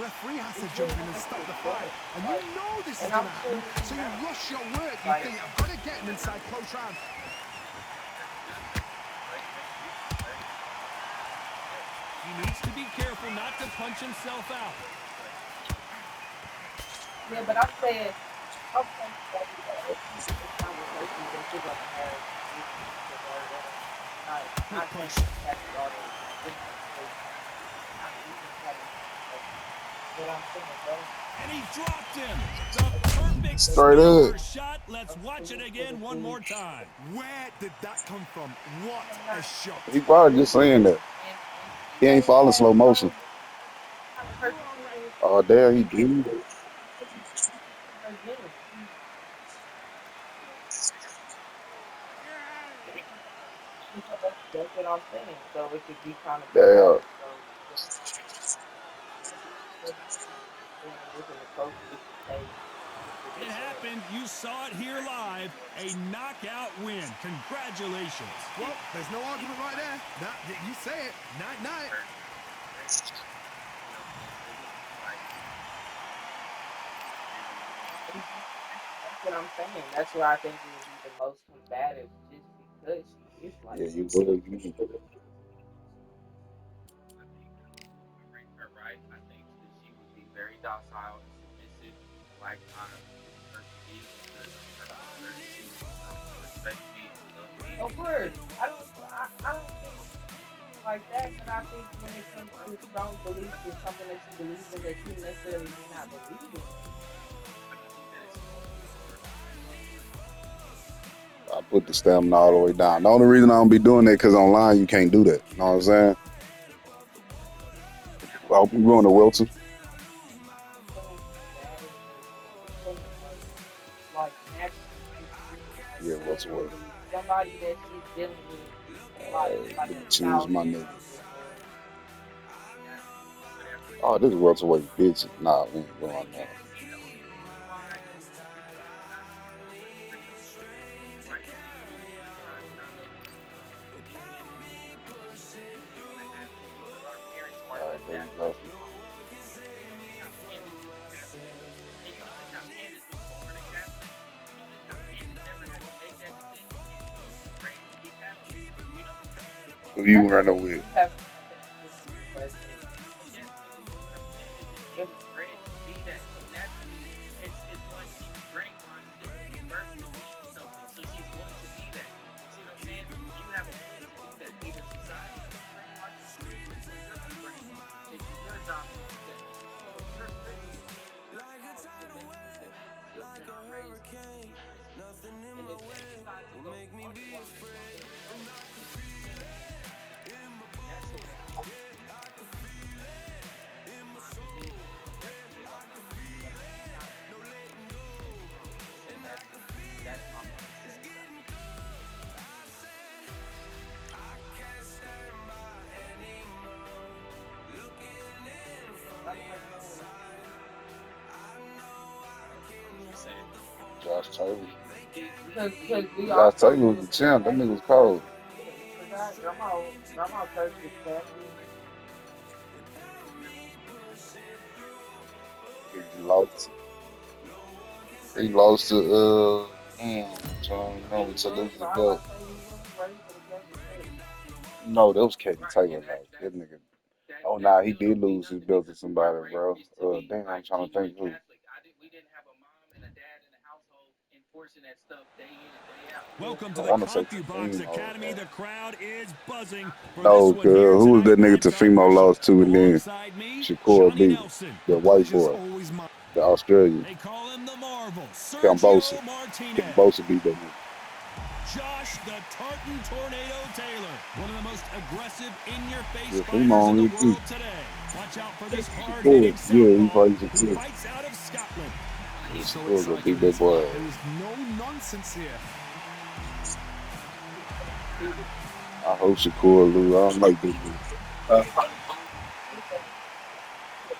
referee has to jump in and stop the fight. And you know this is going to happen, so you rush your work. You think, I've got to get him inside close round. He needs to be careful not to punch himself out. Yeah, but I said, okay, it's conversations that you're gonna have with people or whatever. Not Punch. saying that's all that not even having what I'm saying, bro. And he dropped him. The perfect Straight spin up. for shot. Let's watch it again one more time. Where did that come from? What a shot. He probably just saying that. He ain't following slow motion. Oh, damn, he did. That's what I'm saying. So it could be kind of Damn. combative. So the coach gets to say, It happened. You saw it here live. A knockout win. Congratulations. Well, there's no argument right there. You say it. Night-night. that's what I'm saying. That's why I think it would be the most combative, just because she is like Yeah, you that. would. Right. I think that she would be very docile and submissive, like her to be, because respect me and love me. Of course, I don't think like that, but I think when it comes to strong beliefs and something that you believe in that you necessarily may not believe in. I put the stamina all the way down. The only reason I don't be doing that because online you can't do that. You know what I'm saying? I hope you going to Wilson. So bad like Yeah, Wilson way. somebody that she's dealing with like Choose my nigga. or Oh, this is welterweight bitch. Nah, we ain't going there. All right, there you go. Who you running with? Josh Taylor. Josh Taylor was the champ. That nigga was cold. Grandma Church was champion. He lost. He lost to I'm trying to remember to lose the belt. No, that was Katie Taylor. Like that nigga. Oh nah, he did lose his belt to somebody, bro. Damn, I'm trying to think who. Welcome to I the want to say CompuBox Tefimo. Academy. The crowd is buzzing for this No, one here who was tonight. that nigga Let's start Tefimo rushing. lost to, and then Alongside me, Shakur Johnny beat him, Nelson. the The white pleasure's boy, always mine. the Australian. They call him the Marvel, Cambosa. Sergio Martinez. Cambosa beat that nigga. Josh the Tartan Tornado Taylor, one of the most aggressive, in-your-face Yeah, fighters Tefimo in on the here too. world today. Watch out for this Shakur, hard-hitting yeah, he southpaw plays it who too. fights out of Scotland. Yeah, So Shakur gonna excited beat in that this boy. fight. There is no nonsense here. I hope Shakur lose. I don't like this dude.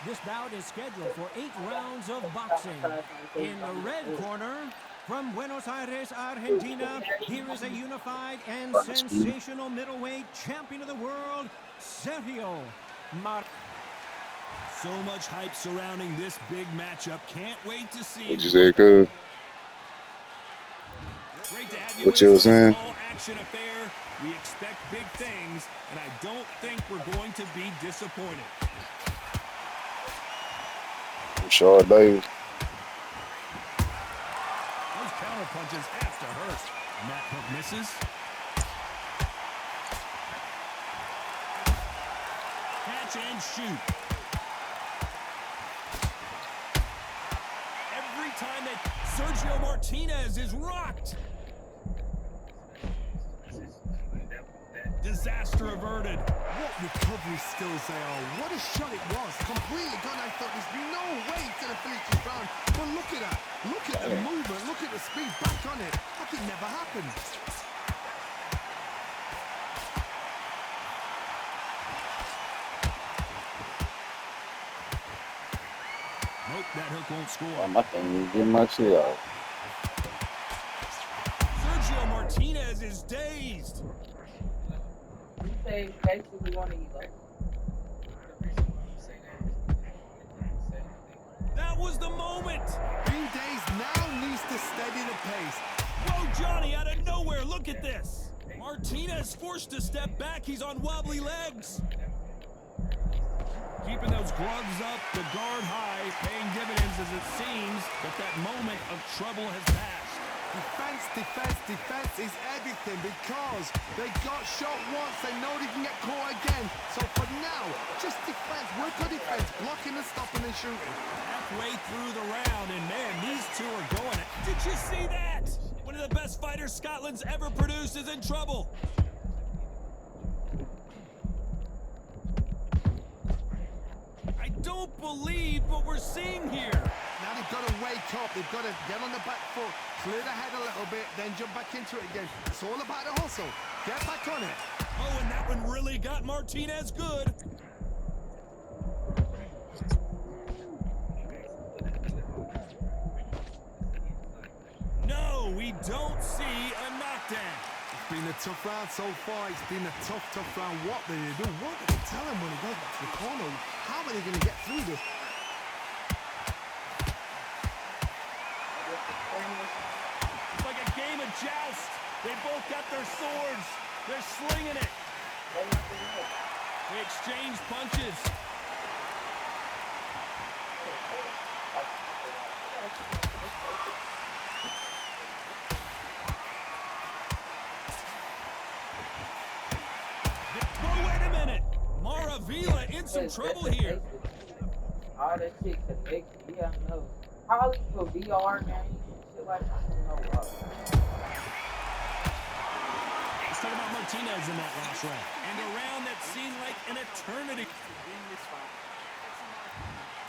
This bout is scheduled for 8 rounds of boxing. In the red corner, from Buenos Aires, Argentina, here is a unified and Speed. sensational middleweight champion of the world, Sergio Mar. So much hype surrounding this big matchup. Can't wait to see. What you say, cuz? Great to have you What you with was us on saying? this all-action affair. We expect big things, and I don't think we're going to be disappointed. Sure, Dave. Those counter punches have to hurt. And that hook misses. Catch and shoot. Every time that Sergio Martinez is rocked. Disaster averted. What recovery skills they are. What a shot it was. Completely gone. I thought there's no way it's going to finish this round. But look at that. Look at the movement. Look at the speed back on it. Like it never happened. Nope, that hook won't score. Oh, my thing is getting my shit out. Sergio Martinez is dazed. You say basically one of you guys. That was the moment. Green Days now needs to steady the pace. Whoa, Johnny, out of nowhere. Look at this. Martinez forced to step back. He's on wobbly legs. Keeping those gloves up, the guard high, paying dividends as it seems that moment of trouble has passed. Defense, defense, defense is everything because they got shot once. They know they can get caught again. So for now, just defense, work on defense, blocking and stopping and shooting. Halfway through the round, and man, these two are going. Did you see that? One of the best fighters Scotland's ever produced is in trouble. I don't believe what we're seeing here. Now they've got to wake up. They've got to get on the back foot, clear the head a little bit, then jump back into it again. It's all about the hustle. Get back on it. Oh, and that one really got Martinez good. No, we don't see a knockdown. It's been a tough round so far. It's been a tough, tough round. What do they do? What do they tell him when he goes back to the corner? How are they going to get through this? It's like a game of joust. They both got their swords. They're slinging it. They exchange punches. Oh, wait a minute. Maravilla in some trouble here. All that shit connected. Yeah, I know. Probably for VR games and shit like that. I don't know. Let's talk about Martinez in that last round. And a round that seemed like an eternity.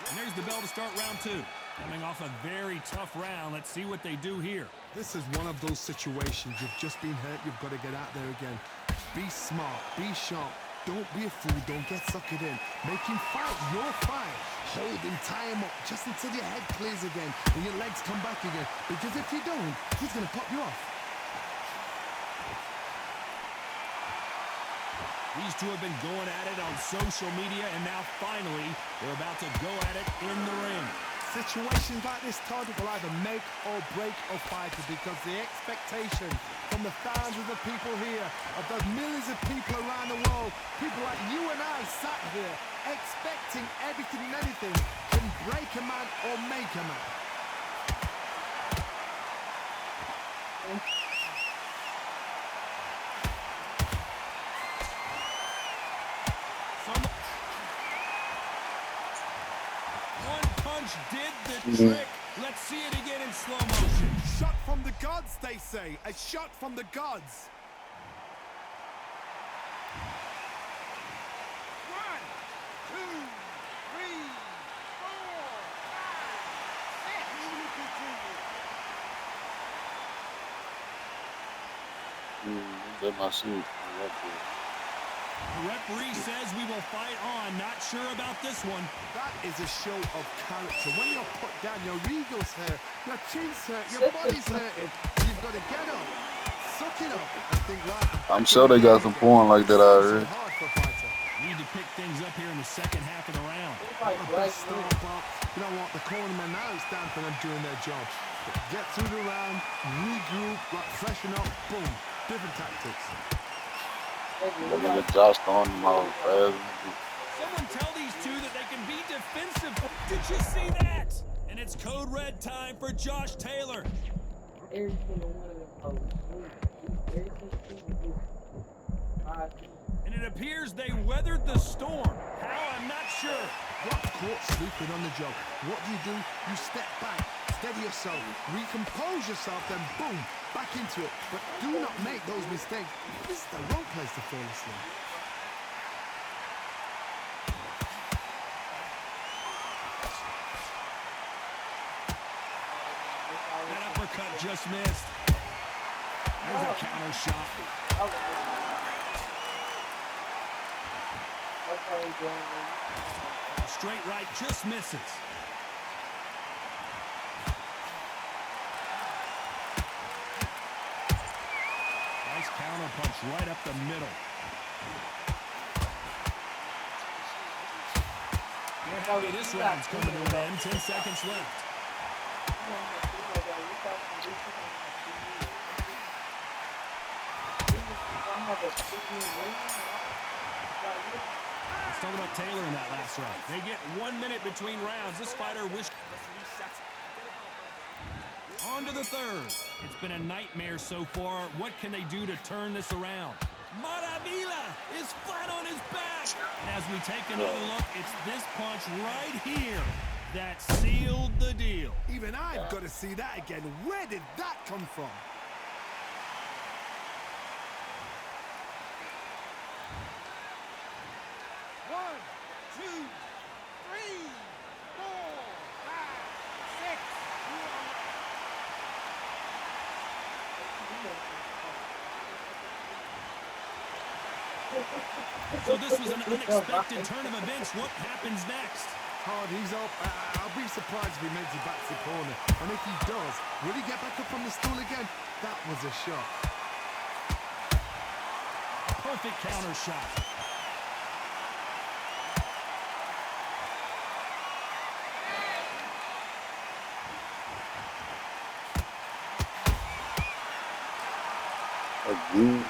And there's the bell to start round two. Coming off a very tough round. Let's see what they do here. This is one of those situations. You've just been hurt. You've got to get out there again. Be smart. Be sharp. Don't be a fool. Don't get suckered in. Make him fight your fight. Hold him, tie him up just until your head clears again and your legs come back again. Because if you don't, he's going to pop you off. These two have been going at it on social media, and now finally they're about to go at it in the ring. Situations like this, Todd, will either make or break a fighter because the expectation from the thousands of people here, of the millions of people around the world, people like you and I sat here expecting everything and anything can break a man or make a man. One punch did the trick. Let's see it again in slow motion. Shot from the gods, they say. A shot from the gods. One, two, three, four, five, six. Get my shit. The referee says we will fight on. Not sure about this one. That is a show of character. When you're put down, your ego's hurt, your chin's hurt, your body's hurting. You've got to get up, suck it up, and think, right. I'm sure they got some porn like that out here. Hard for a fighter. Need to pick things up here in the second half of the round. like Not the Black best start, Widow. but you know what? The cornermen now it's down for them doing their job. Get through the round, regroup, like freshen up, boom. Different tactics. That nigga Josh throwing them out fast. Someone tell these two that they can be defensive. Did you see that? And it's code red time for Josh Taylor. Every single one of them hoes. Every single team is And it appears they weathered the storm. How? I'm not sure. Got caught sleeping on the job. What do? You step back, steady yourself, recompose yourself, then boom, back into it. But do not make those mistakes. This is the wrong place to fall asleep. That uppercut just missed. There's a counter shot. Straight right just misses. Nice counter punch right up the middle. We're happy this round's coming to an end. 10 seconds left. Let's talk about Taylor in that last round. They get 1 minute between rounds. This fighter wished... On to the third. It's been a nightmare so far. What can they do to turn this around? Maravilla is flat on his back. And as we take another look, it's this punch right here that sealed the deal. Even I've got to see that again. Where did that come from? One, two, three, four, five, six. So this was an unexpected turn of events. What happens next? Hard, he's up. I'll be surprised if he makes it back to the corner. And if he does, will he get back up from the stool again? That was a shot. Perfect counter shot. Again.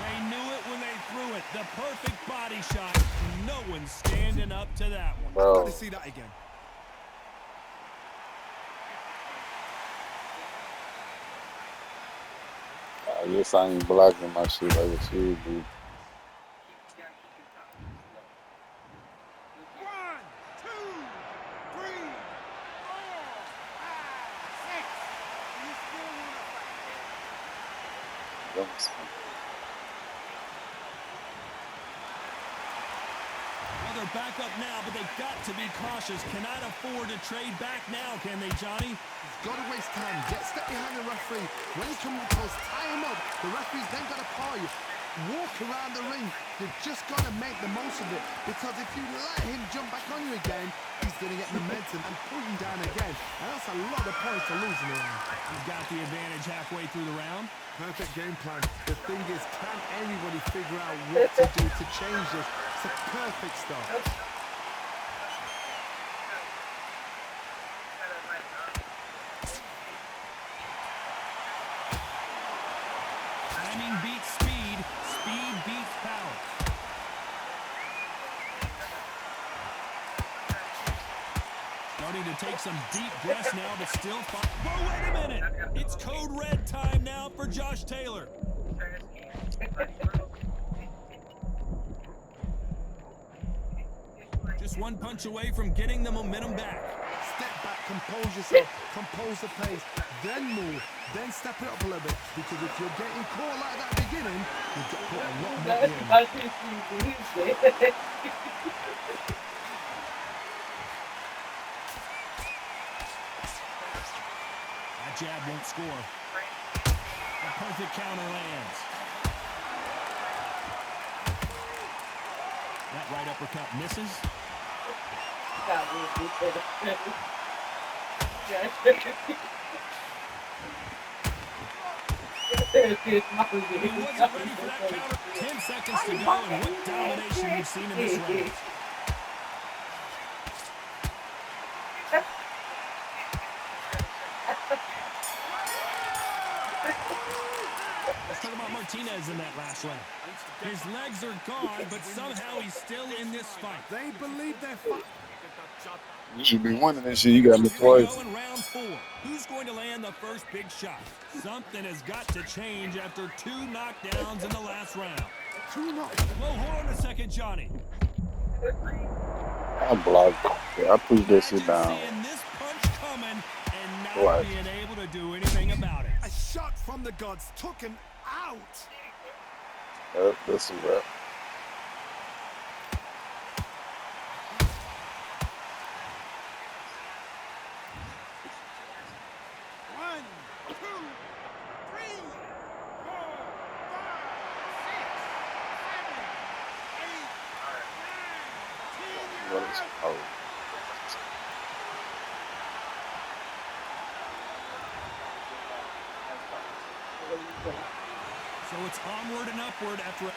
They knew it when they threw it. The perfect body shot. No one's standing up to that one. Got Bro, to see that again. I guess I ain't blocking my shit like it should be. One, two, three, four, five, six. You still want to fight? That's- Well, they're back up now, but they've got to be cautious. Cannot afford to trade back now, can they, Johnny? Got to waste time. Get step behind the referee. When he comes close, tie him up. The referee's then got to call you. Walk around the ring. You've just got to make the most of it. Because if you let him jump back on you again, he's going to get momentum and pull you down again. And that's a lot of points to lose in the round. You've got the advantage halfway through the round. Perfect game plan. The thing is, can anybody figure out what to do to change this? It's a perfect start. Timing beats speed. Speed beats power. Starting to take some deep breaths now, but still fine. Whoa, wait a minute. It's code red time now for Josh Taylor. Just one punch away from getting the momentum back. Step back, compose yourself, compose the pace, then move, then step it up a little bit. Because if you're getting caught like that at the beginning, you get caught a lot more That's in. why she believes it. That jab won't score. A perfect counter lands. That right uppercut misses. Got me beat it. He wasn't ready for that counter. 10 seconds to go, and what domination we've seen in this round. Alvarez in that last round. His legs are gone, but somehow he's still in this fight. They believe they're fighting. You should be winning this shit. You got me Here we twice. go in round 4. Who's going to land the first big shot? Something has got to change after 2 knockdowns in the last round. 2 0. Well, hold on a second, Johnny. I'm blocked. Yeah, I push that shit down. Seeing this punch coming and not Right. being able to do anything about it. A shot from the gods took him out. That's a wrap. One, two, three, four, five, six, 7, 8, 9, 10. What is oh. So it's onward and upward after.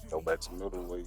Go back to middleweight.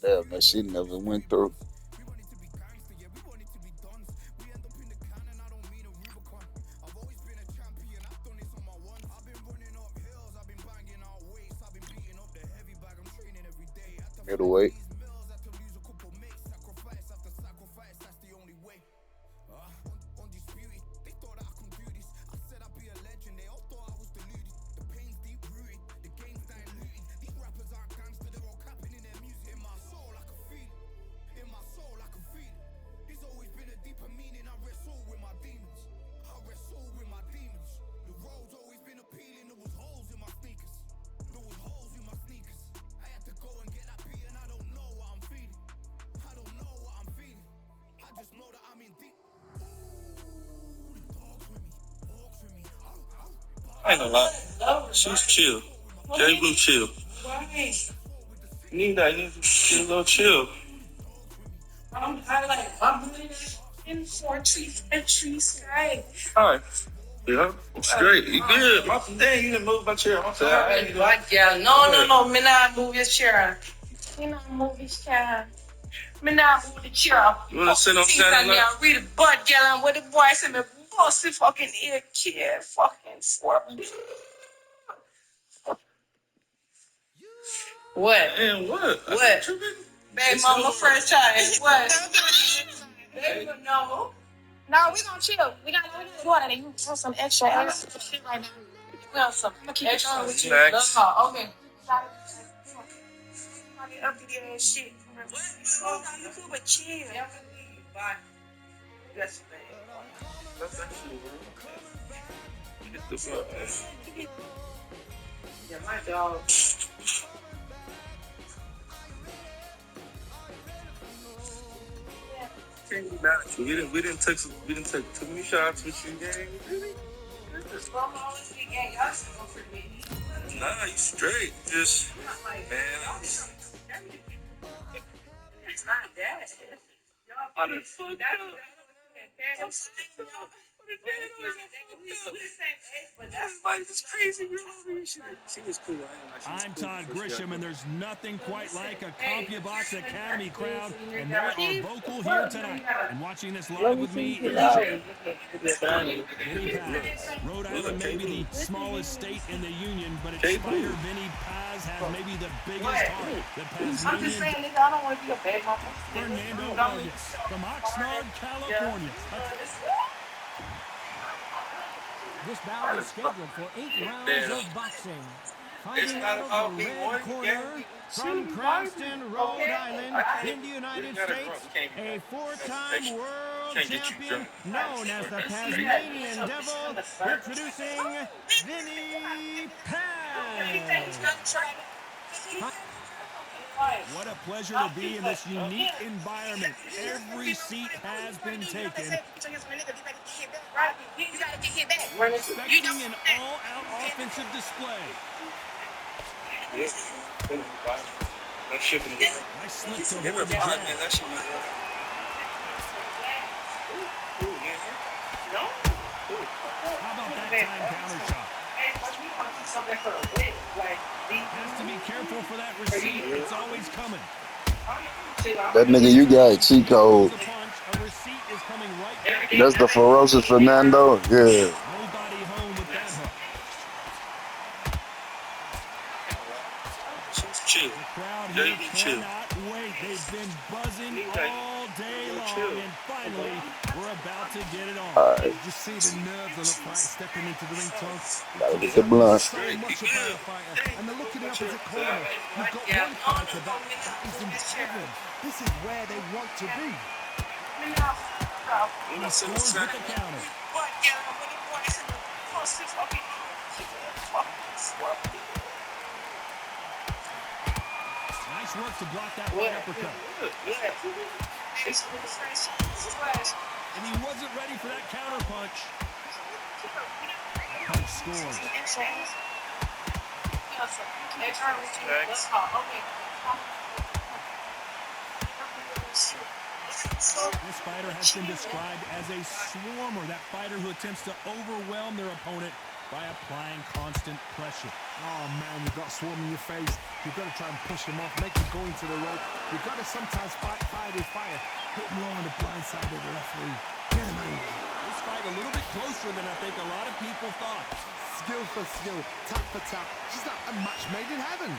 Damn, that shit never went through. Middleweight. I ain't gonna lie. She's chill. Jerry Blue chill. You need that. You need to be a little chill. I'm in 4 trees and trees, right? Alright. Yeah. Straight. You good. My dang, you didn't move my chair. I'm sorry. Yeah, no, me not move your chair. Me not move this chair. Me not move the chair. You wanna sit on Saturday night? Read a butt, girl, and with the boy say me bust the fucking ear kid, fucking swap. What? Man, what? What? Baby mama first time. What? Baby, no. No, we gonna chill. We gotta go out and you want some extra shit right now. We want some extra with you. Okay. Up to the shit. Oh, you cool, but chill. Bye. Yes, man. That's actually real. Get the fuck out. Yeah, my dog. We didn't take too many shots with you, gang. Really? Nah, you straight. Just, man. I done fucked up. Everybody's crazy. She was cool. I'm Todd Grisham, and there's nothing quite like a CompuBox Academy crowd, and they are vocal here tonight. And watching this live with me is Vinny Paz. Rhode Island may be the smallest state in the union, but its Spider Vinny Paz has maybe the biggest heart that Paz I'm just saying, nigga, I don't want to be a bad mama. Fernando Vargas from Oxnard, California. This bout is scheduled for 8 rounds of boxing. Fighting out of the red corner from Cranston, Rhode Island, in the United States, a 4-time world champion known as the Tasmanian Devil, introducing Vinny Paz. What a pleasure to be in this unique environment. Every seat has been taken. We're expecting an all-out offensive display. Nice slip to avoid the jab. How about that time counter shot? Has to be careful for that receipt. It's always coming. That nigga you got cheat code. A receipt is coming right. That's the ferocious Fernando. Yeah. Nobody home with that hook. Chill. The crowd here cannot wait. They've been buzzing all day long, and finally, we're about to get it on. Alright. Just see the nerves on the fight stepping into the ring, Tom. Gotta get the blunt. So much about a fighter. And then look at the opposite corner. You've got one fighter that isn't driven. This is where they want to be. He scores with the counter. Nice work to block that right uppercut. And he wasn't ready for that counter punch. Punch scores. This fighter has been described as a swarmer, that fighter who attempts to overwhelm their opponent by applying constant pressure. Oh man, you've got a swarm in your face. You've got to try and push him off, make him go into the rope. You've got to sometimes fight fire with fire. Hit him low on the blind side of the referee. Get him out. This fight a little bit closer than I think a lot of people thought. Skill for skill, tap for tap. Just like a match made in heaven.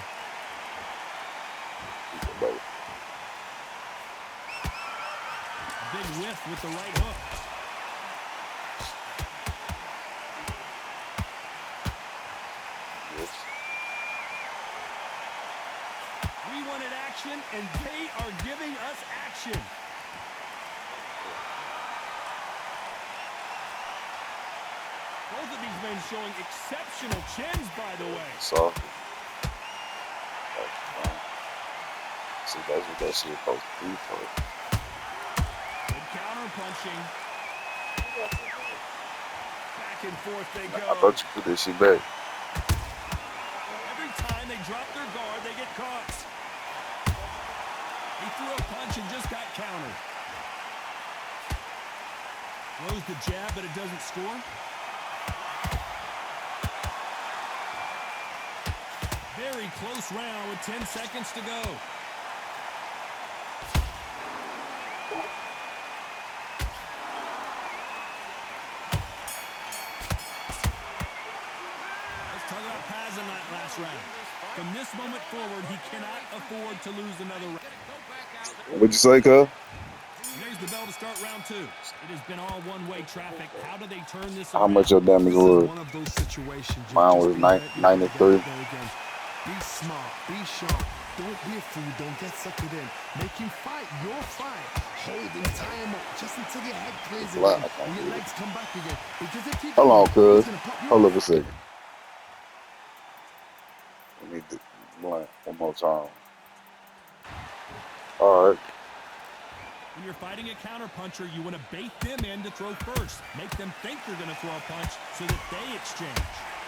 Big whiff with the right hook. We wanted action, and they are giving us action. Both of these men showing exceptional chins, by the way. So, see, that's what that shit supposed to be for. Good counter punching. Back and forth they go. I thought you put that shit back. Every time they drop their guard, they get caught. He threw a punch and just got countered. Throws the jab, but it doesn't score. Very close round with 10 seconds to go. Let's talk about Paz in that last round. From this moment forward, he cannot afford to lose another round. What'd you say, cuz? There's the bell to start round 2. It has been all one-way traffic. How do they turn this How around? much your damage was? One of those situations. Mine was 93. Be smart, be sharp. Don't be a fool. Don't get suckered in. Make him fight your fight. Hold him, tie him up, just until your head clears again and your legs come back again. Because if you Hold on, cuz. he's gonna pop you Hold off. up a second. Let me do one more time. All right. When you're fighting a counterpuncher, you want to bait them in to throw first. Make them think they're going to throw a punch so that they exchange.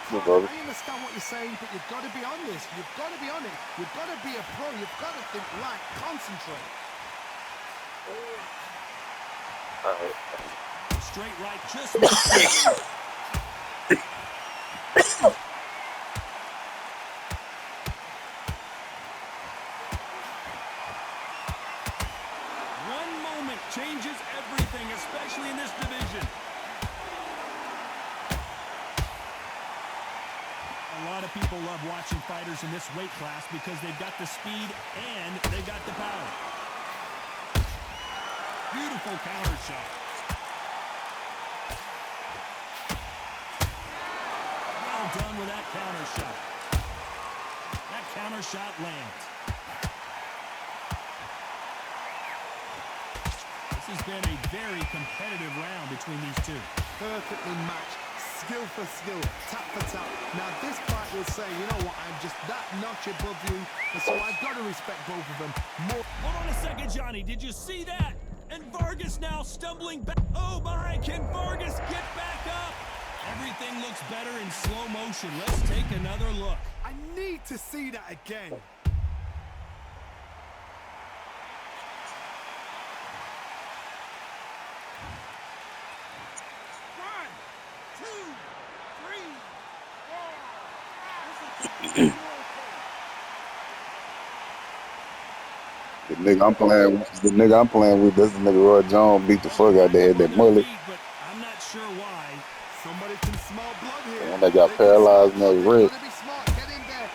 Good brother. I understand what you're saying, but you've got to be honest. You've got to be on it. You've got to be a pro. You've got to think right. Concentrate. Straight right, just missed. One moment changes everything, especially in this division. A lot of people love watching fighters in this weight class because they've got the speed and they got the power. Beautiful counter shot. Well done with that counter shot. That counter shot lands. This has been a very competitive round between these two. Perfectly matched. Skill for skill, tap for tap. Now this fight will say, you know what, I'm just that notch above you, and so I've got to respect both of them more. Hold on a second, Johnny. Did you see that? And Vargas now stumbling back. Oh my, can Vargas get back up? Everything looks better in slow motion. Let's take another look. I need to see that again. One, two, three, four. This is The nigga I'm playing with, this is the nigga Roy Jones beat the fuck out there, that mullet. But I'm not sure why. Somebody can smell blood here. And when they got paralyzed in that wrist,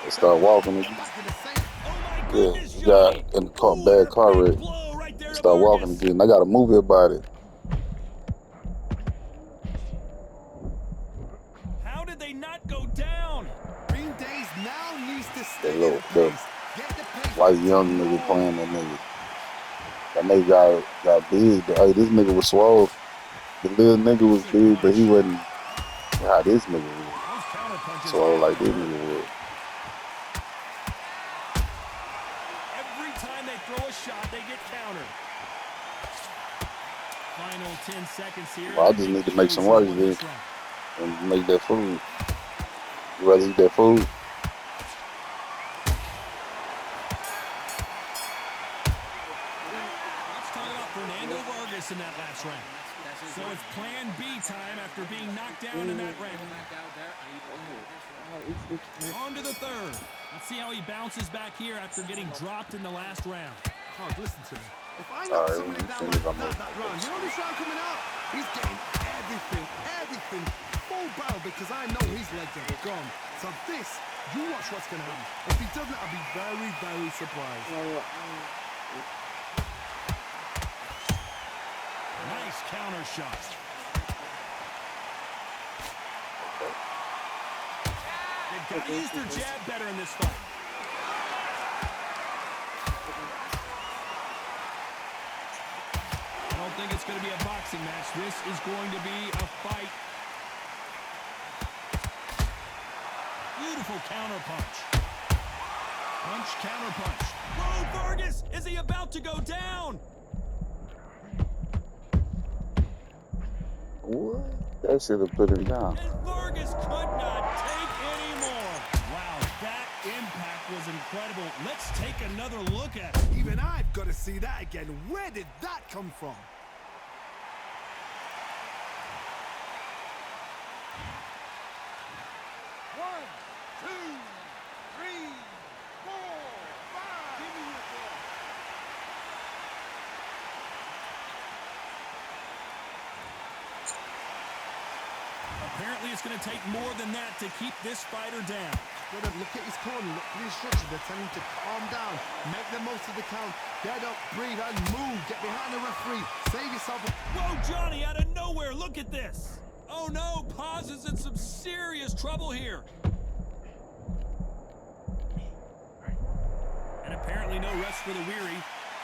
they start walking again. Oh my Yeah, goodness, he got Johnny. in the bad car wreck. Blow right there They to start walking Vargas. again. I gotta move his body. How did they not go down? Green Days now needs to That stay little in pace. Get the pace. white young nigga playing that nigga. That nigga got big. Hey, this nigga was swole. The little nigga was big, but he wasn't how this nigga was. Those counter punches Swole have like to this hurt. nigga was. Every time they throw a shot, they get countered. Final 10 seconds here. Well, I just need to make some rice there and make that food. You rather eat that food? Let's talk about Fernando Vargas in that last round. So it's plan B time after being knocked down in that round. On to the third. Let's see how he bounces back here after getting dropped in the last round. Oh, listen to me. If I knock Alright, somebody down finish like on that round, you know this round coming out? He's getting everything, full barrel because I know his legs are gone. So this, you watch what's going to happen. If he doesn't, I'll be very, very surprised. Nice counter shot. They've got to use their jab better in this fight. I don't think it's going to be a boxing match. This is going to be a fight. Beautiful counter punch. Punch, counter punch. Whoa, Vargas! Is he about to go down? What? That should have put him down. And Vargas could not take any more. Wow, that impact was incredible. Let's take another look at it. Even I've got to see that again. Where did that come from? One, two, three, four, five. Give me your ball. Apparently it's going to take more than that to keep this fighter down. Gotta look at his corner, look at the instructions. They're telling him to calm down, make the most of the count, get up, breathe, and move. Get behind the referee, save yourself. Whoa, Johnny, out of nowhere, look at this. Oh no, Paz is in some serious trouble here. And apparently no rest for the weary.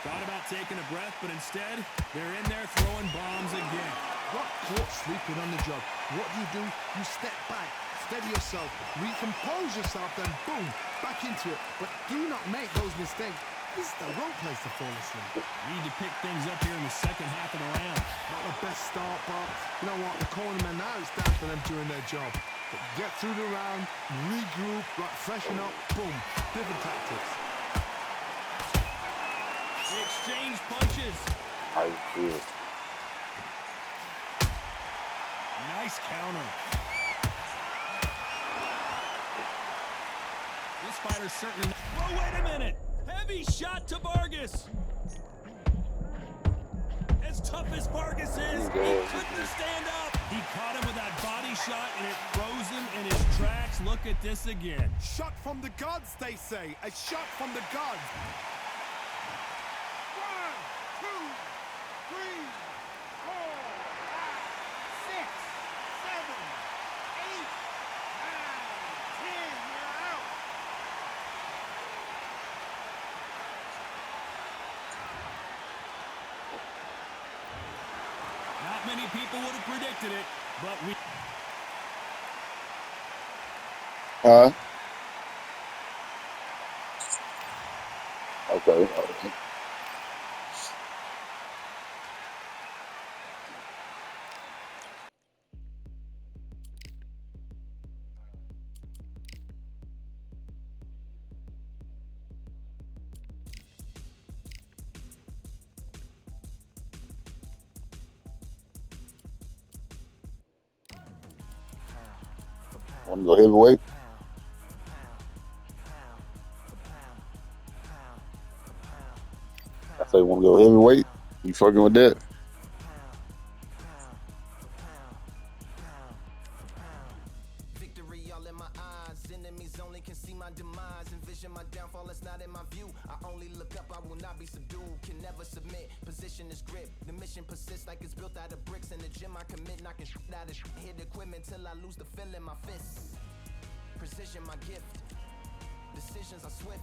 Thought about taking a breath, but instead, they're in there throwing bombs again. Got caught sleeping on the job. What do? You step back, steady yourself, recompose yourself, then boom, back into it. But do not make those mistakes. This is the wrong place to fall asleep. Need to pick things up here in the second half of the round. Not the best start, but you know what? The cornermen now, it's down to them doing their job. But get through the round, regroup, like freshen up, boom. Different tactics. They exchange punches. I feel. Nice counter. This fighter's certainly not... Oh, wait a minute. Heavy shot to Vargas. As tough as Vargas is, he couldn't stand up. He caught him with that body shot, and it froze him in his tracks. Look at this again. Shot from the gods, they say. A shot from the gods. 1, 2, 3, 4, 5, 6, 7, 8, 9, 10. You're out. Not many people would have predicted it, but we... Okay. Want to go heavyweight? I say, want to go heavyweight? You fucking with that? Victory all in my eyes. Enemies only can see my demise. Envision my downfall, it's not in my view. I only look up, I will not be subdued. Can never submit, position is grip. The mission persists like it's built out of bricks. In the gym I commit, knocking shit out of shit. Hit equipment till I lose the feel in my fists. Precision my gift. Decisions are swift.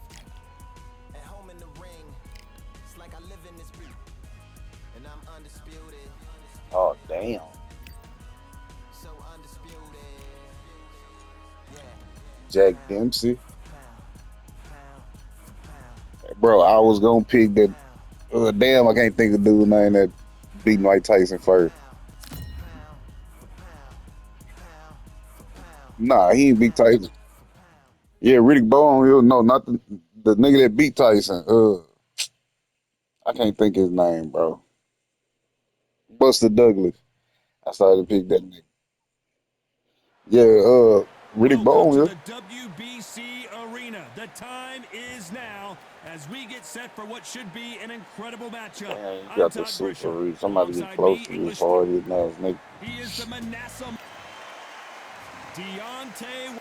At home in the ring, it's like I live in this beat. And I'm undisputed. Oh, damn. So undisputed. Yeah. Jack Dempsey. Bro, I was going to pick that. Damn, I can't think of dude's name that beat Mike Tyson first. Nah, he ain't beat Tyson. Yeah, Riddick Bowe. No, not the nigga that beat Tyson. I can't think his name, bro. Buster Douglas. I started to pick that nigga. Yeah, Riddick Bowe. Welcome to the WBC arena. The time is now as we get set for what should be an incredible matchup. Man, you I'm got the Todd super Brisher. read. Somebody get Alongside close me, to this English hard as nigga. He is the Manasseh Deontay.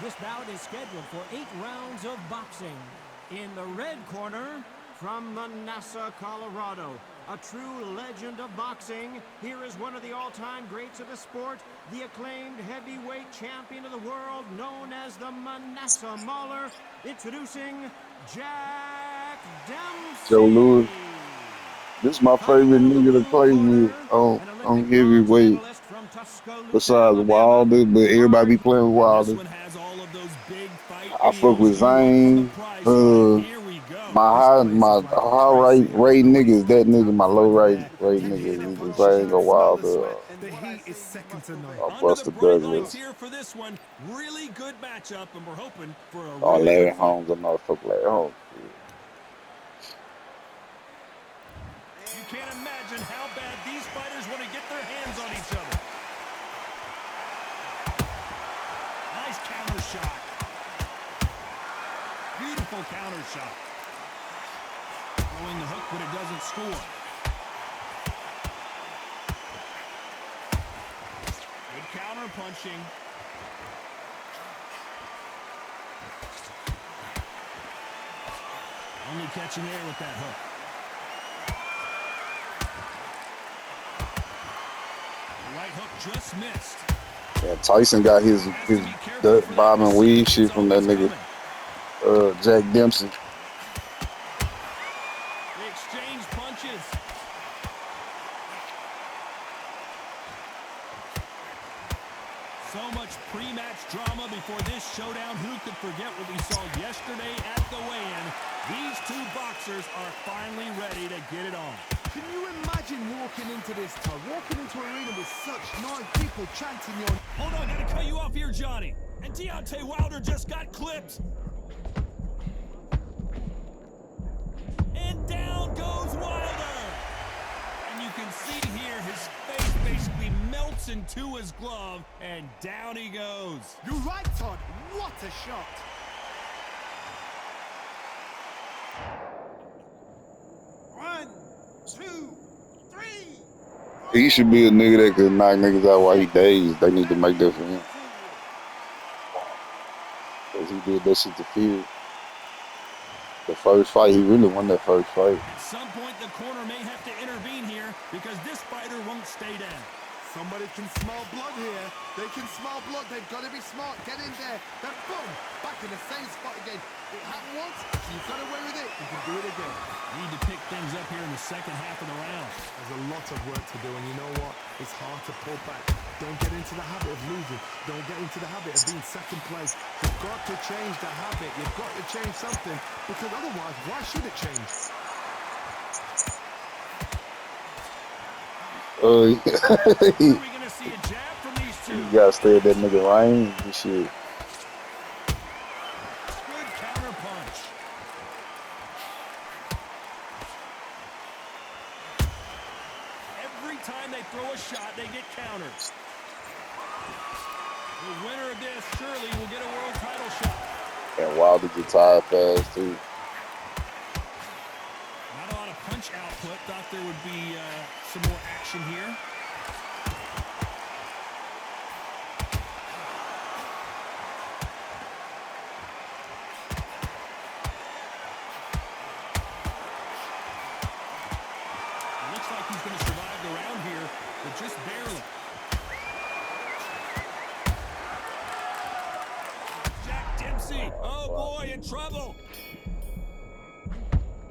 This bout is scheduled for 8 rounds of boxing. In the red corner, from Manassas, Colorado, a true legend of boxing, here is one of the all-time greats of the sport, the acclaimed heavyweight champion of the world, known as the Manasseh Mauler, introducing Jack Dempsey. Joe Louis. This is my favorite nigga to play with on heavyweight. Besides Wilder, but everybody be playing with Wilder. I fuck with Zane. My high rate nigga is that nigga. My low rate nigga is either Zane or Wilder. The heat is second to none. Or Buster Douglas. Here for this one, really good matchup, and we're hoping for a Or Larry Holmes. I know fuck Larry Holmes. You can't imagine how bad these fighters want to get their hands on each other. Nice counter shot. Beautiful counter shot. Throwing the hook, but it doesn't score. Good counter punching. Only catching air with that hook. The right hook just missed. Yeah, Tyson got his bob and weave shit from that nigga Jack Dempsey. They exchange punches. So much pre-match drama before this showdown. Who could forget what we saw yesterday at the weigh-in? These two boxers are finally ready to get it on. Can you imagine walking into this town, walking into an arena with such noise, people chanting your... Hold on, gotta cut you off here, Johnny. And Deontay Wilder just got clipped. And down goes Wilder. And you can see here his face basically melts into his glove, and down he goes. You're right, Todd. What a shot. One, two, three. He should be a nigga that could knock niggas out while he dazed. They need to make that for him. Because he did that shit to Fear. The first fight, he really won that first fight. At some point, the corner may have to intervene here because this fighter won't stay down. Somebody can smell blood here. They can smell blood. They've got to be smart. Get in there. Then boom, back in the same spot again. It happened once. You got away with it. You can do it again. Need to pick things up here in the second half of the round. There's a lot of work to do, and you know what? It's hard to pull back. Don't get into the habit of losing. Don't get into the habit of being second place. You've got to change the habit. You've got to change something, because otherwise, why should it change? Are we gonna see a jab from these two? You gotta stay at that nigga range and shit. Good counter punch. Every time they throw a shot, they get countered. The winner of this surely will get a world title shot. And Wilder get tired fast too. Not a lot of punch output. Thought there would be some more action here. Looks like he's going to survive the round here, but just barely. Jack Dempsey, oh boy, in trouble.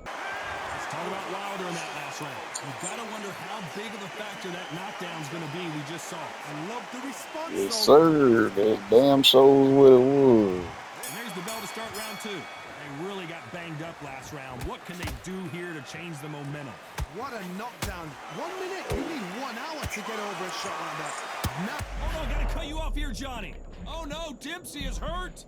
Let's talk about Wilder in that last round. You've got to wonder how big of a factor that knockdown's going to be we just saw. I love the response. Yes, sir. That damn shows what it was. And there's the bell to start round two. They really got banged up last round. What can they do here to change the momentum? What a knockdown. 1 minute, you need 1 hour to get over a shot like that. Hold on, gotta cut you off here, Johnny. Oh no, Dempsey is hurt.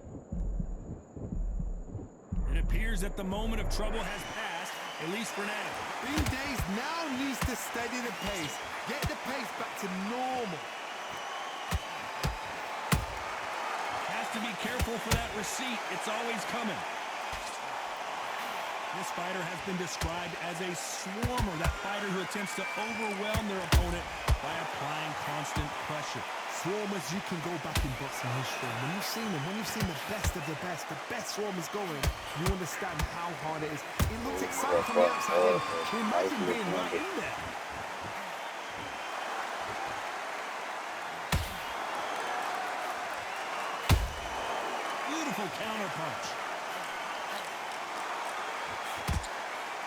It appears that the moment of trouble has passed, at least for now. Bean Days now needs to steady the pace. Get the pace back to normal. Has to be careful for that receipt. It's always coming. This fighter has been described as a swarmer, that fighter who attempts to overwhelm their opponent by applying constant pressure. Swarmers, you can go back in boxing history. When you've seen them, when you've seen the best swarmers going, you understand how hard it is. It looks exciting from the outside in. Can you imagine being right in there? Beautiful counter punch.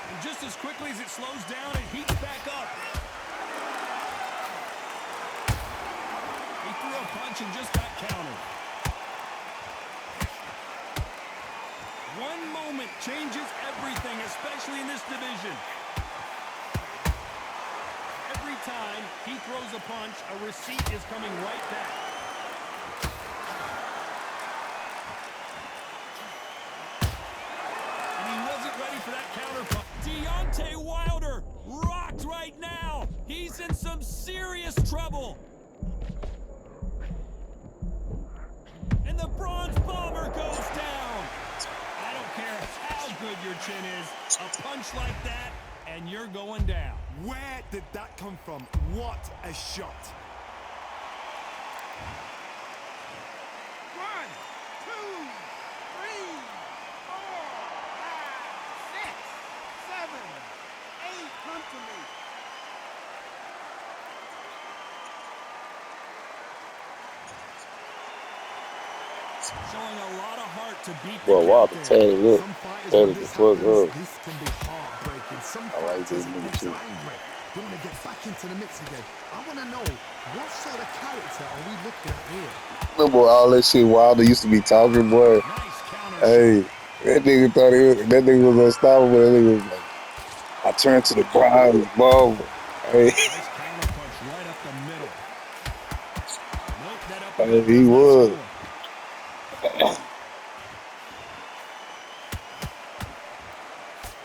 And just as quickly as it slows down, it heats back up. He threw a punch and just got countered. One moment changes everything, especially in this division. Every time he throws a punch, a receipt is coming right back. And he wasn't ready for that counter punch. Deontay Wilder rocked right now. He's in some serious trouble. And the Bronze Bomber goes down. I don't care how good your chin is. A punch like that, and you're going down. Where did that come from? What a shot. 1, 2, 3, 4, 5, 6, 7, 8. Come to me. Showing a lot of heart to beat Well, the Wilder count. tatted up. Some fighters, Tatted when the this fuck happens, up. this can be heartbreaking. Some I like fighters this it nigga makes you too. angry. You want to get back into the mix again. I want to know, what sort of character are we looking at here? Remember all that shit Wilder used to be talking, boy. Nice counter shot. Hey, that nigga was unstoppable. That nigga was like, I turned to the crowd, and ball. Hey, Nice counter punch right up the middle. Nope, that hey, uppercut he does not was. score.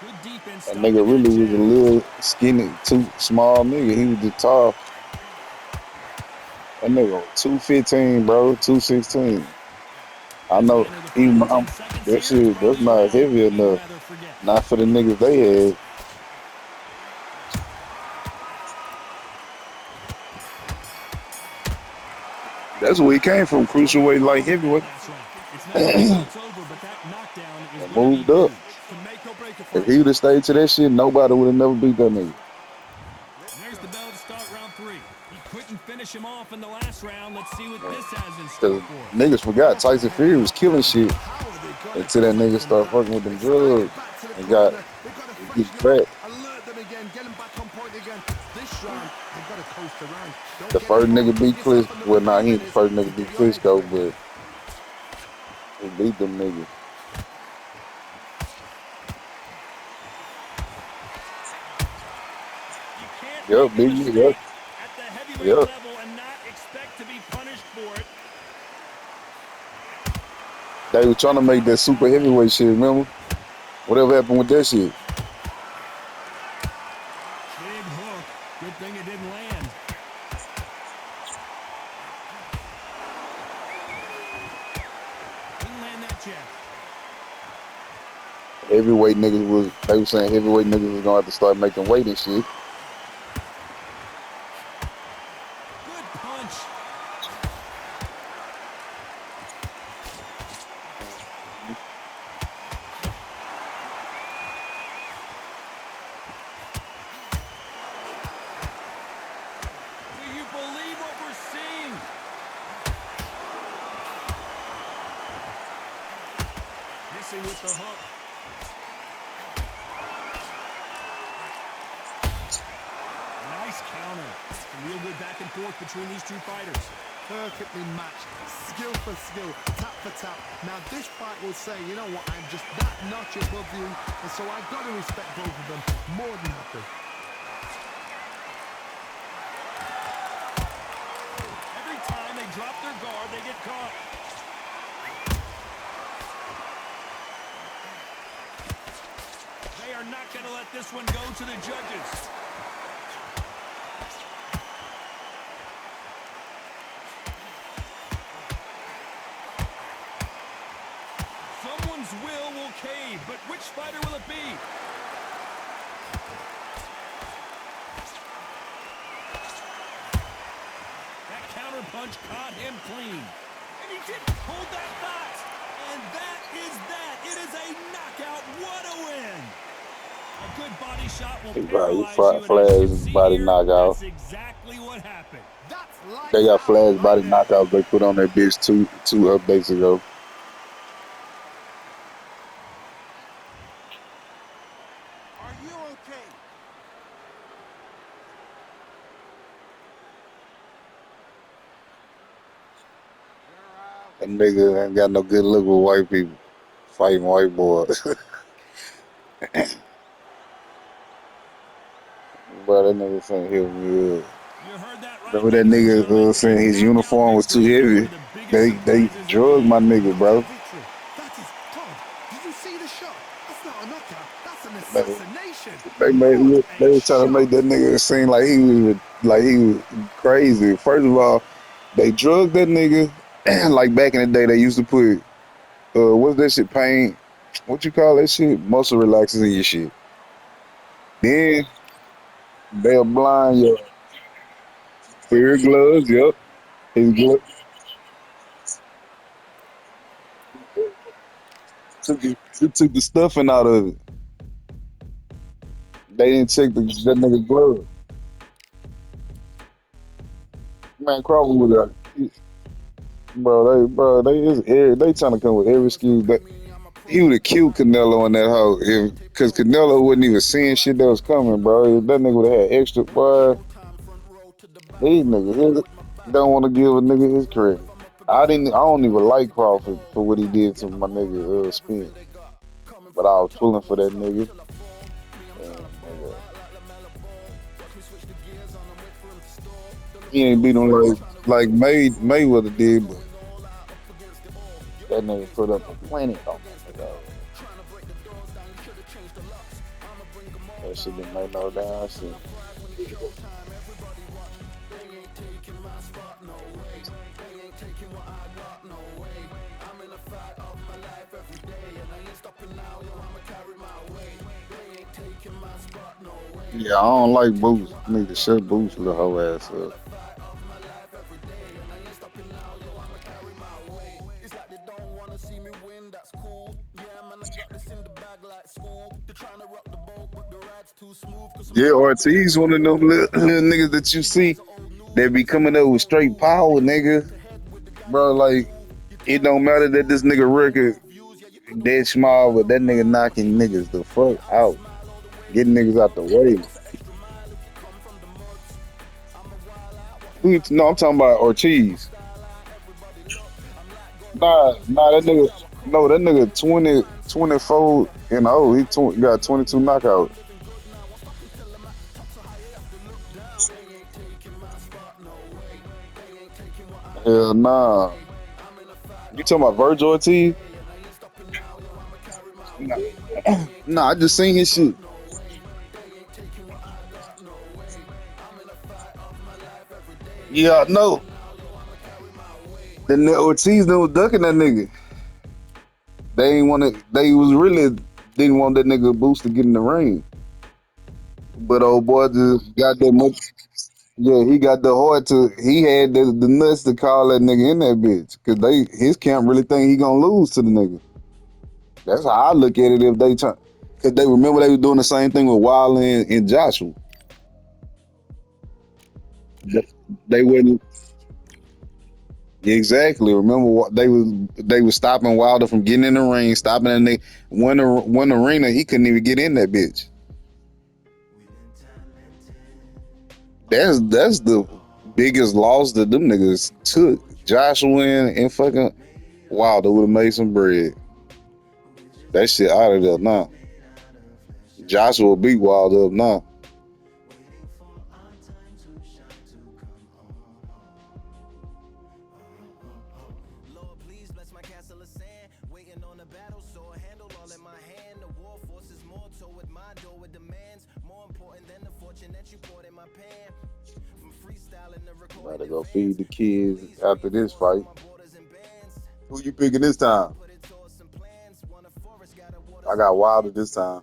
Good defense That stopping nigga that really was a jab. little skinny, too small nigga. He was the tall. That nigga 215, bro, 216. I As we know enter the he, final 10 seconds that here, shit, that's probably a not round heavy you'd enough. rather forget. Not for the niggas they had. That's where he came from, cruiserweight, light heavyweight, That's right. It's not over till it's over, but that knockdown is and going to be moved up. huge. It's the make or break a If fight. he would have stayed to that shit, nobody would have never beat that nigga. There's the bell to start round 3. He couldn't finish him off in the last round. Let's see what this has in store Cause for us. niggas forgot That's a Tyson heavy Fury was killing knockdown. shit How are they going to until that come back nigga from started that? fucking with them They slide drugs it back to the and corner. They've got to get freshen them up, back. alert them again, get them back on point again. This round, they've got to coast around. Don't The get first involved. nigga Put beat yourself Klitsch. under the Well, nah, three he ain't the minutes first to nigga beat get your head Klitschko, straight. but he beat them niggas. You can't Yep, make a big, yep, mistake at the heavyweight yep. level and not expect to be punished for it. They were trying to make that super heavyweight shit, remember? Whatever happened with that shit? Big hook. Good thing it didn't land. Didn't land that jab. Heavyweight niggas was, they were saying heavyweight niggas was gonna have to start making weight and shit. Good punch. Do you believe what we're seeing? Missing with the hook. Nice counter. Some real good back and forth between these two fighters. Perfectly matched, skill for skill, tap for tap. Now this fight will say, you know what, I'm just that notch above you, and so I've got to respect both of them more than happy. Every time they drop their guard, they get caught. They are not going to let this one go to the judges. Someone's will cave, but which fighter will it be? That counter punch caught him clean. And he didn't hold that thought. And that is that. It is a knockout. What a win. A good body shot will He paralyze you. And as you flash can see body here, knockout. that's exactly what happened. That's They lights got out flash right body there. knockouts they put on that bitch two updates ago. Are you okay? That nigga ain't got no good look with white people. Fighting white boys. Bro, that nigga finna hit me up. You heard that right, Remember that ladies and nigga gentlemen. saying A his knockout uniform was too victory in one heavy? of the biggest They surprises of the drugged my year. nigga, bro. Knockout victory. That is Todd. Did you see the shot? That's not a knockout. That's an They, assassination. they What made they a was trying to make shot. that nigga seem like he was crazy. First of all, they drugged that nigga like back in the day they used to put what's that shit pain? What you call that shit? Muscle relaxers in your shit. Then they'll blind your fear gloves, yep. His glove took the stuffing out of it. They didn't check that nigga glove. Man, Crawford was they trying to come with every excuse. But he would have killed Canelo in that hoe because Canelo wasn't even seeing shit that was coming, bro. If that nigga would have had extra, boy, these niggas don't want to give a nigga his credit. I don't even like Crawford for what he did to my nigga Spence, but I was pulling for that nigga. And nigga, he ain't beat him like Mayweather did, but that nigga put up a plenty on that nigga. That shit didn't make no damn sense. Yeah, I don't like Boots. Need to shut Boots little whole ass up. Yeah, Ortiz one of them little niggas that you see that be coming up with straight power, nigga. Bro, like, it don't matter that this nigga record dead small, but that nigga knocking niggas the fuck out. Getting niggas out the way. No, I'm talking about Ortiz. Nah, that nigga 24 and oh, he got 22 knockouts. Hell nah. You talking about Virgil Ortiz? Nah, I just seen his shit. Yeah, no. Then the Ortiz was ducking that nigga. They didn't want that nigga Boost to get in the ring. But old boy just got that much. Yeah, he got the heart he had the nuts to call that nigga in that bitch. Cause his camp really think he gonna lose to the nigga. That's how I look at it if they try. Cause they remember they were doing the same thing with Wilder and Joshua. They wouldn't. Exactly. Remember what they was stopping Wilder from getting in the ring, stopping and they one arena he couldn't even get in that bitch. That's the biggest loss that them niggas took. Joshua and fucking Wilder would have made some bread. That shit out of there now. Joshua beat Wilder up now. Gotta go feed the kids after this fight. Who you picking this time? I got Wilder this time.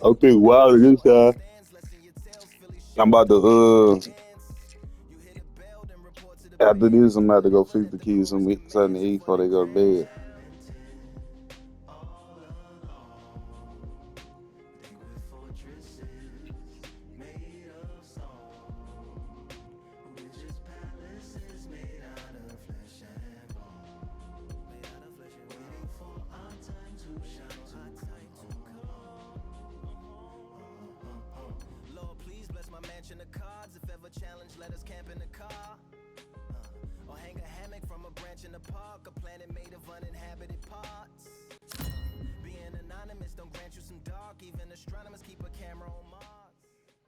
I pick Wilder this time. I'm about to after this, I'm about to go feed the kids something to eat before they go to bed.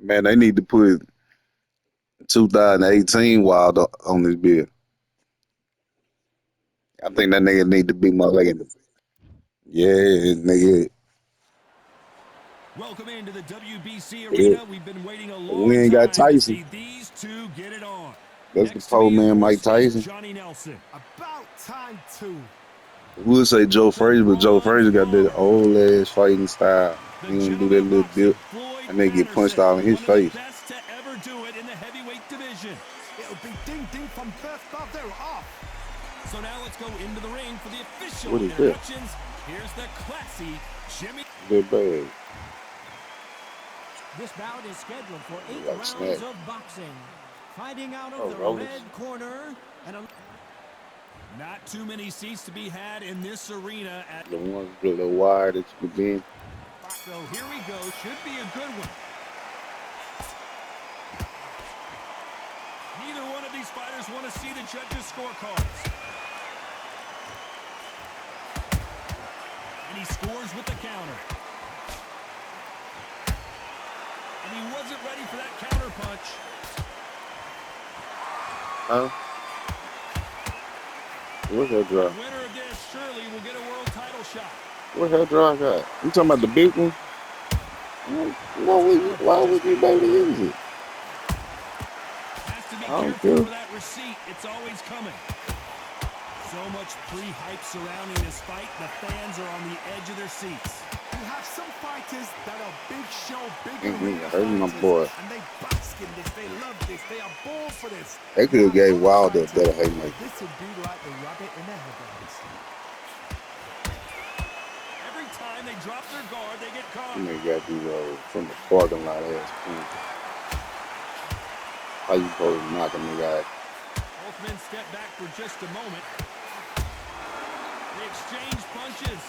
Man, they need to put 2018 Wilder on this bill. I think that nigga need to be my leg. Yeah, nigga. Welcome into the WBC arena. Yeah. We've been waiting a long we ain't got Tyson. To see these two get it on. That's the pole man, Mike Tyson. Johnny Nelson. About time too. We would say Joe Frazier, but Joe Frazier got that old ass fighting style. He don't do that little dip, and they get punched out in his face. Best to ever do it in the heavyweight division. It'll be ding ding from first off. They're off. So now let's go into the ring for the official what is introductions. That? Here's the classy Jimmy. Good bag. This bout is scheduled for 8 rounds of boxing. Fighting out of the red corner. Not too many seats to be had in this arena. The ones with the wire that you could be in. So here we go. Should be a good one. Neither one of these fighters want to see the judges' scorecards. And he scores with the counter. And he wasn't ready for that counter punch. Huh? What's that The drop? winner of this surely will get a world title shot. What that drop got? You talking about the big one? Why would you be able to use it? Has to be I don't careful care. for that receipt. It's always coming. So much pre-hype surrounding this fight. The fans are on the edge of their seats. You have some fighters that are big show, big There's my boy. and they bask in this. They love this. They are born for this. They could have gave Wilder a better haymaker. This would be like the rabbit in the headlights. Every time they drop their guard, they get caught. And they got these from the parking lot ass. How you supposed to knock a nigga out? Both men step back for just a moment. They exchange punches.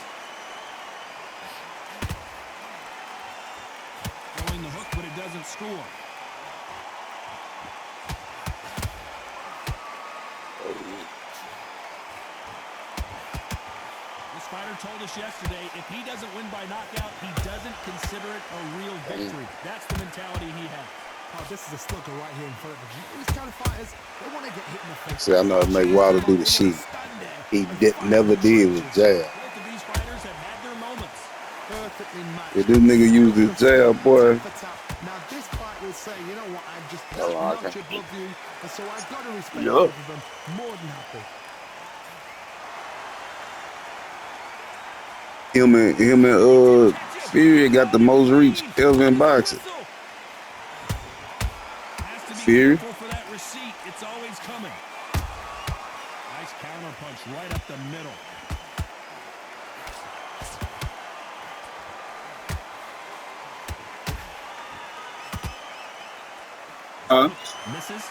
Throwing the hook, but it doesn't score. This fighter told us yesterday, if he doesn't win by knockout, he doesn't consider it a real victory. That's the mentality he has. Oh, this is a slugger right here in front of you. These kind of fighters, they want to get hit in the face. See, I know it make Wilder do the shit. He never did with jab. Both of these fighters have had their moments. Perfectly matched. If this nigga use his jab, boy. Now this fight will say, you know what, I'm just Oh, not okay. above you, and so I've got to respect Yeah. both of them. More than happy. Him and Fury got the most reach ever in boxing. Has to be Fury. careful for that receipt. It's always coming. Nice counter punch right up the middle. Huh? Misses.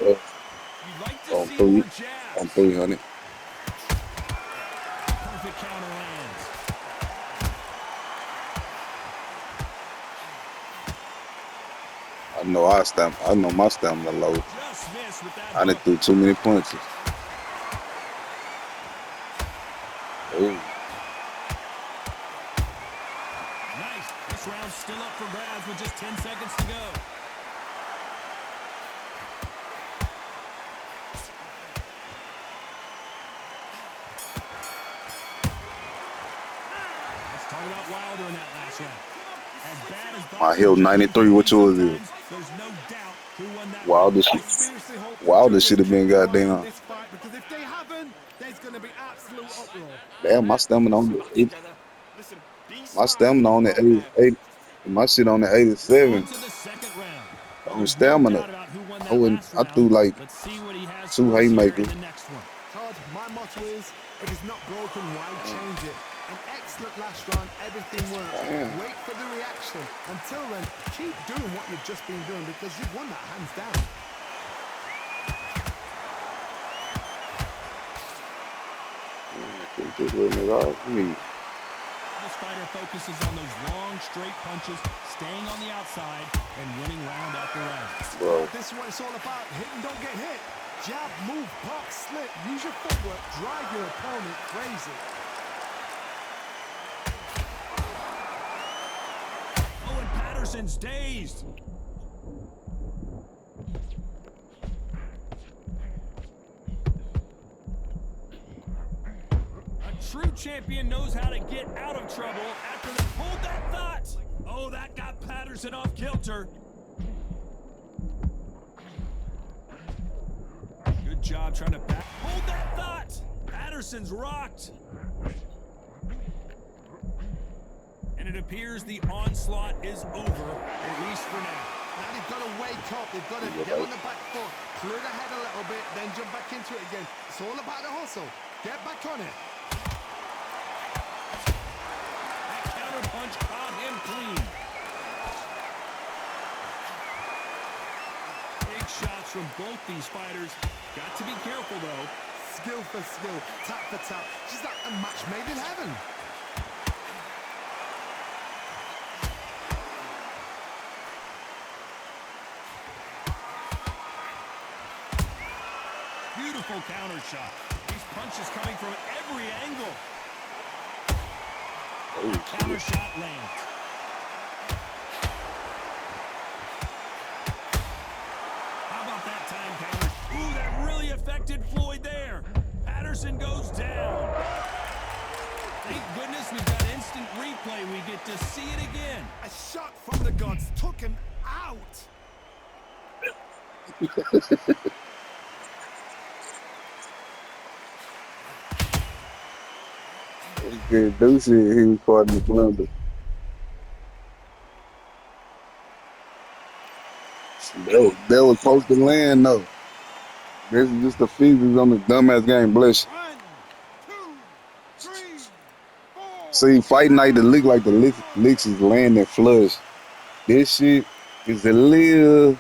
Uh, You'd like to on see three. more jabs. On 300. Perfect counter lands. I know my stamina low. Just missed with that I done hook. threw too many punches. Ooh. Nice. This round's still up for grabs with just 10 seconds to go. Let's talk about Wilder in that last round. As bad as My Hill 93, what yours is? there's no doubt who won that Wilder round. should have been goddamn. This fight, because if they haven't, there's going to be absolute uproar. Damn, my stamina on it. My stamina on the 88. My shit on the 87. On to the second round. On stamina. Doubt about who won that I wouldn't. last I round. threw like Let's see what he has 2 for us here haymakers. in the next one. Todd, my motto is, if it's not broken, why change it? An excellent last round, everything worked. Damn. Wait for the reaction. Until then, keep doing what you've just been doing because you've won that hands down. Just letting it off me. This fighter focuses on those long, straight punches, staying on the outside, and winning round after round. Bro. This is what it's all about. Hit and don't get hit. Jab, move, pop, slip. Use your footwork. Drive your opponent crazy. Oh, and Patterson's dazed. A true champion knows how to get out of trouble after they hold that thought. Oh, that got Patterson off kilter. Good job trying to back. Hold that thought. Patterson's rocked. And it appears the onslaught is over, at least for now. Now they've got to wake up. They've got to get on the back foot, clear the head a little bit, then jump back into it again. It's all about the hustle. Get back on it. That counter punch caught him clean. Big shots moves from both these fighters. Got to be careful, though. Skill for skill, tap for tap. She's like a match made in heaven. Beautiful counter shot. These punches coming from every angle. Counter shot lands. How about that time counter? Ooh, that really affected Floyd there. Patterson goes down. Thank goodness we've got instant replay. We get to see it again. A shot from the gods took him out. He couldn't do shit. He was caught in the blunder. That was supposed to land, though. This is just the features on the dumbass game. Bless you. 1, 2, 3, 4. See, fight night, the look like the licks is landing flush. This shit is a little,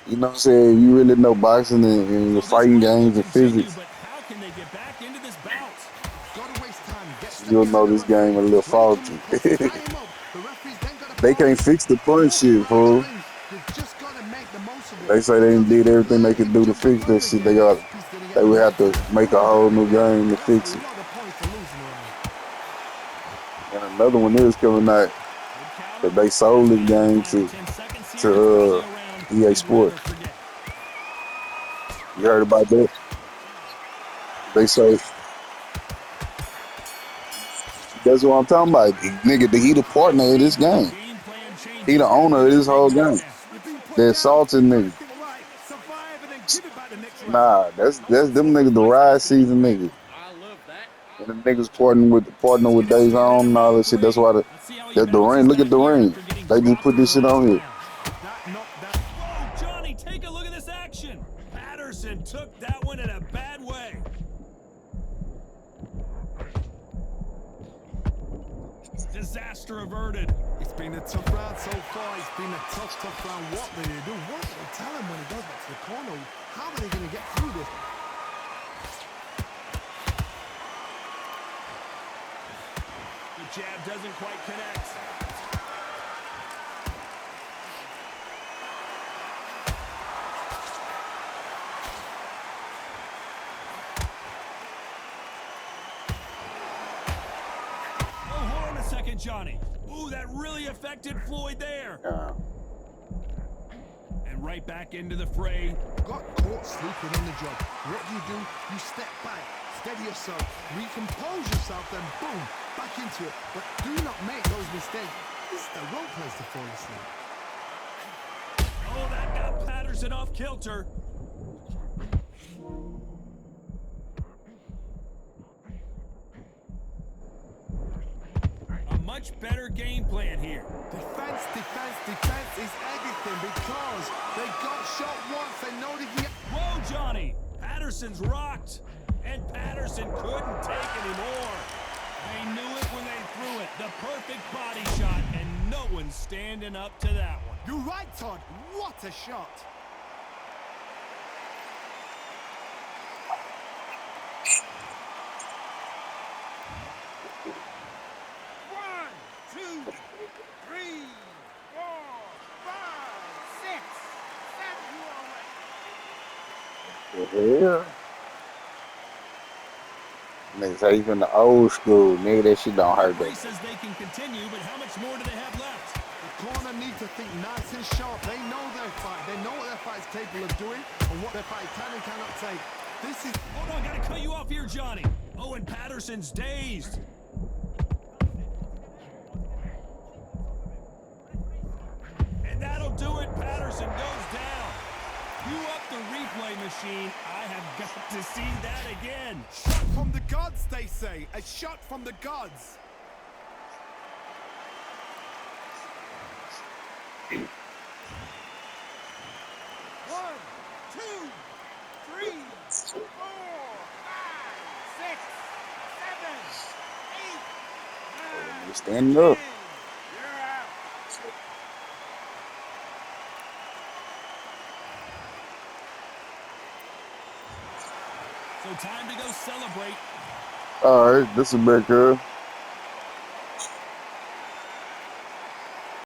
you know what I'm saying? You really know boxing and the fighting games and physics. But how can they get back into this bout? Gotta waste time. You'll know this game a little faulty. They can't fix the punch shit, fool. They say they did everything they could do to fix that shit. They would have to make a whole new game to fix it. And another one is coming out that they sold this game to EA Sports. You heard about that? They say that's what I'm talking about. Nigga, he the partner of this game. He the owner of this whole game. That salted nigga. Nah, that's them niggas, the ride season niggas. And them niggas partner with Days On and all that shit. That's why that's the ring. Look at the ring. They just put this shit on here. Whoa, Johnny, take a look at this action. Patterson took that one in a bad way. Disaster averted. It's been a tough round so far. It's been a tough round. What will they do? What will they tell him when he goes back to the corner? How are they going to get through this? The jab doesn't quite connect. Oh, hold on a second, Johnny. Ooh, that really affected Floyd there. And right back into the fray. Got caught sleeping on the job. What do? You step back, steady yourself, recompose yourself, then boom, back into it. But do not make those mistakes. This is the wrong place to fall asleep. Oh, that got Patterson off kilter. A much better game plan here. Defense is everything because they got shot once. They know they can get... Whoa, Johnny! Patterson's rocked, and Patterson couldn't take anymore. They knew it when they threw it. The perfect body shot, and no one's standing up to that one. You're right, Todd. What a shot. Yeah. Niggas say even the old school, nigga, that shit don't hurt Ray that. says they can continue, but how much more do they have left? The corner need to think nice and sharp. They know their fight. They know what their fight is capable of doing and what their fight can and cannot take. This is... Oh, no, I gotta cut you off here, Johnny. Oh, and Patterson's dazed. And that'll do it. Patterson goes down. You up the replay machine. I have got to see that again. Shot from the gods, they say. A shot from the gods. One, two, three, 4, 5, 6, 7, 8, 9. Stand up. You're out. So time to go celebrate. All right, this is back here.